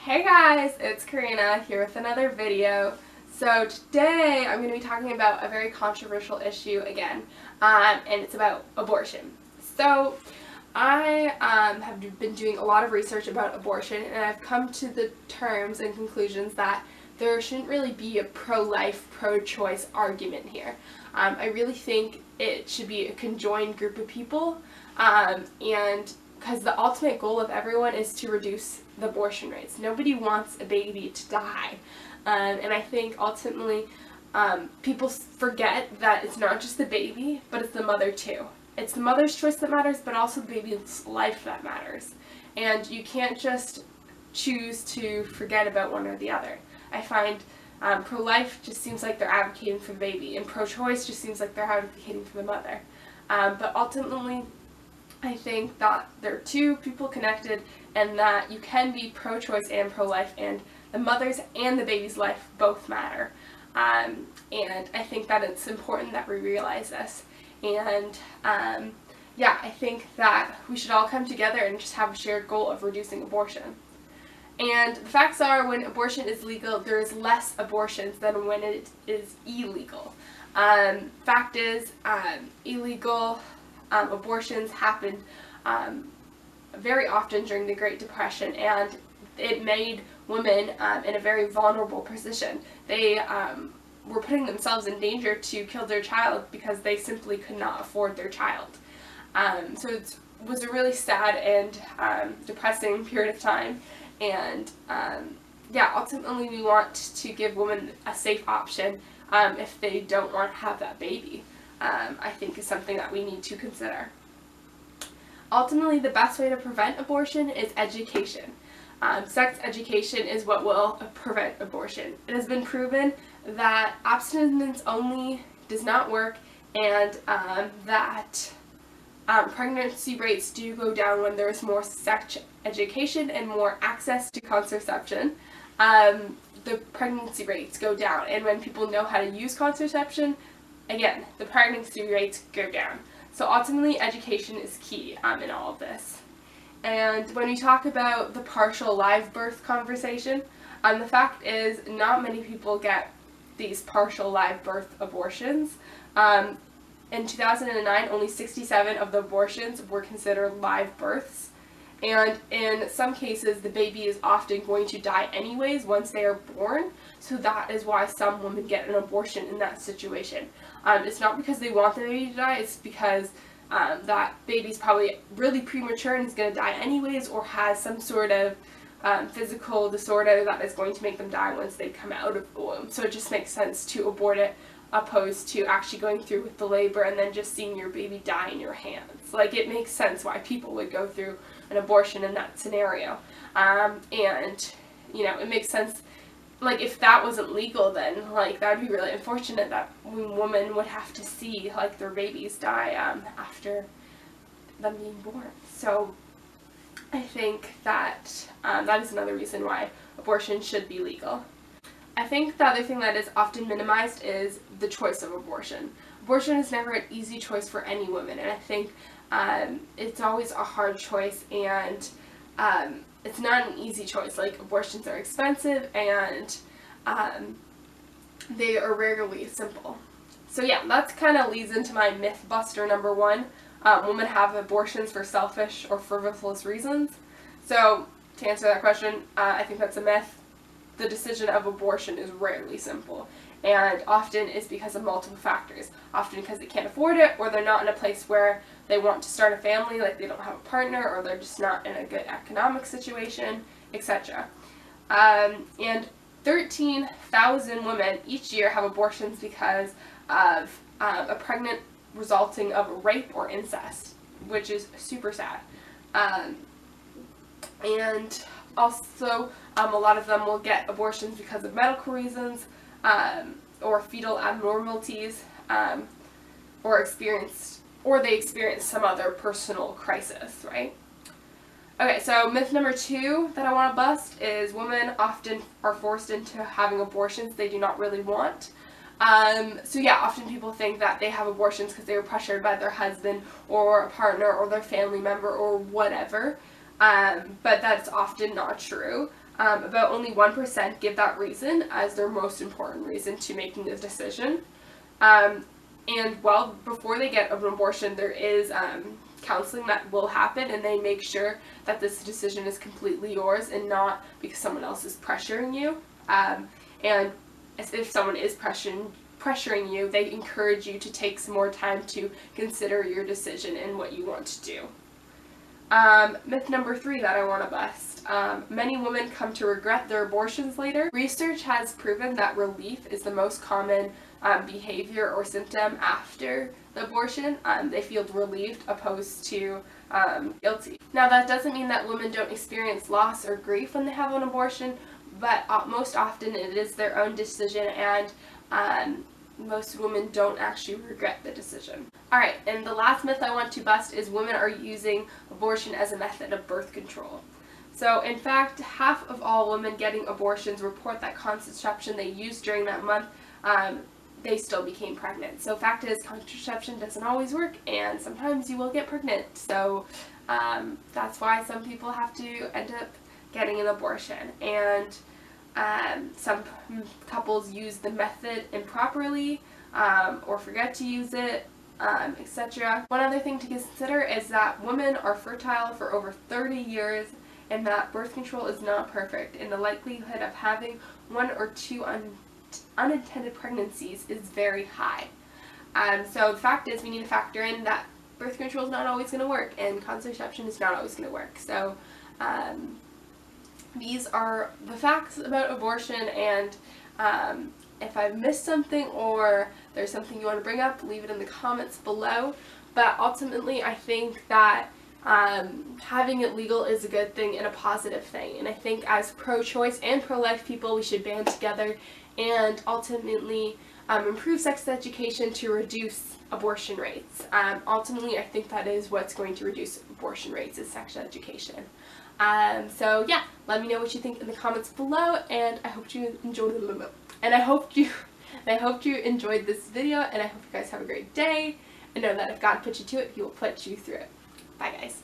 Hey guys, it's Karina here with another video. So today I'm going to be talking about a very controversial issue again, and it's about abortion. So I have been doing a lot of research about abortion, and I've come to the terms and conclusions that there shouldn't really be a pro-life, pro-choice argument here. I really think it should be a conjoined group of people, and because the ultimate goal of everyone is to reduce the abortion rates. Nobody wants a baby to die. And I think ultimately people forget that it's not just the baby, but it's the mother too. It's the mother's choice that matters, but also the baby's life that matters. And you can't just choose to forget about one or the other. I find pro-life just seems like they're advocating for the baby, and pro-choice just seems like they're advocating for the mother. But ultimately, I think that they're two people connected, and that you can be pro-choice and pro-life, and the mother's and the baby's life both matter. And I think that it's important that we realize this. And yeah, I think that we should all come together and just have a shared goal of reducing abortion. And the facts are, when abortion is legal, there is less abortions than when it is illegal. Fact is, illegal abortions happened very often during the Great Depression, and it made women in a very vulnerable position. They were putting themselves in danger to kill their child because they simply could not afford their child. So it was a really sad and depressing period of time, and yeah, ultimately we want to give women a safe option if they don't want to have that baby. I think is something that we need to consider. Ultimately, the best way to prevent abortion is education. Sex education is what will prevent abortion. It has been proven that abstinence only does not work, and that pregnancy rates do go down when there is more sex education and more access to contraception. The pregnancy rates go down, and when people know how to use contraception, again, the pregnancy rates go down. So ultimately, education is key in all of this. And when we talk about the partial live birth conversation, the fact is not many people get these partial live birth abortions. In 2009, only 67 of the abortions were considered live births. And in some cases, the baby is often going to die anyways once they are born, so that is why some women get an abortion in that situation. It's not because they want the baby to die, it's because that baby's probably really premature and is going to die anyways, or has some sort of physical disorder that is going to make them die once they come out of the womb. So it just makes sense to abort it, opposed to actually going through with the labor and then just seeing your baby die in your hands. Like, it makes sense why people would go through an abortion in that scenario. And, you know, it makes sense, like, if that wasn't legal, then, like, that would be really unfortunate that women would have to see, like, their babies die after them being born. So I think that that is another reason why abortion should be legal. I think the other thing that is often minimized is the choice of abortion. Abortion is never an easy choice for any woman, and I think it's always a hard choice, and it's not an easy choice. Like, abortions are expensive, and they are rarely simple. So yeah, that kind of leads into my myth buster number one. Women have abortions for selfish or frivolous reasons. So to answer that question, I think that's a myth. The decision of abortion is rarely simple, and often is because of multiple factors. Often because they can't afford it, or they're not in a place where they want to start a family, like they don't have a partner, or they're just not in a good economic situation, etc. And 13,000 women each year have abortions because of a pregnant resulting of rape or incest, which is super sad. And also, a lot of them will get abortions because of medical reasons, or fetal abnormalities, or they experience some other personal crisis, right? Okay, so myth number two that I want to bust is women often are forced into having abortions they do not really want. So yeah, often people think that they have abortions because they were pressured by their husband or a partner or their family member or whatever, but that's often not true. about only 1% give that reason as their most important reason to making a decision. And before they get an abortion, there is counseling that will happen, and they make sure that this decision is completely yours and not because someone else is pressuring you. And if someone is pressuring you, they encourage you to take some more time to consider your decision and what you want to do. Myth number 3 that I want to bust. Many women come to regret their abortions later. Research has proven that relief is the most common behavior or symptom after the abortion. They feel relieved opposed to guilty. Now, that doesn't mean that women don't experience loss or grief when they have an abortion, but most often it is their own decision, and most women don't actually regret the decision. Alright, and the last myth I want to bust is women are using abortion as a method of birth control. So, in fact, half of all women getting abortions report that contraception they used during that month, they still became pregnant. So, fact is, contraception doesn't always work, and sometimes you will get pregnant. So, that's why some people have to end up getting an abortion. And some couples use the method improperly or forget to use it, etc. One other thing to consider is that women are fertile for over 30 years and that birth control is not perfect, and the likelihood of having 1 or 2 unintended pregnancies is very high. So the fact is, we need to factor in that birth control is not always going to work and contraception is not always going to work. So these are the facts about abortion, and if I've missed something or there's something you want to bring up, leave it in the comments below. But ultimately, I think that having it legal is a good thing and a positive thing. And I think as pro-choice and pro-life people, we should band together and ultimately improve sex education to reduce abortion rates. Ultimately, I think that is what's going to reduce abortion rates, is sex education. So yeah, let me know what you think in the comments below, and I hope you enjoyed it. And I hope you enjoyed this video, and I hope you guys have a great day, and know that if God put you to it, He will put you through it. Bye, guys.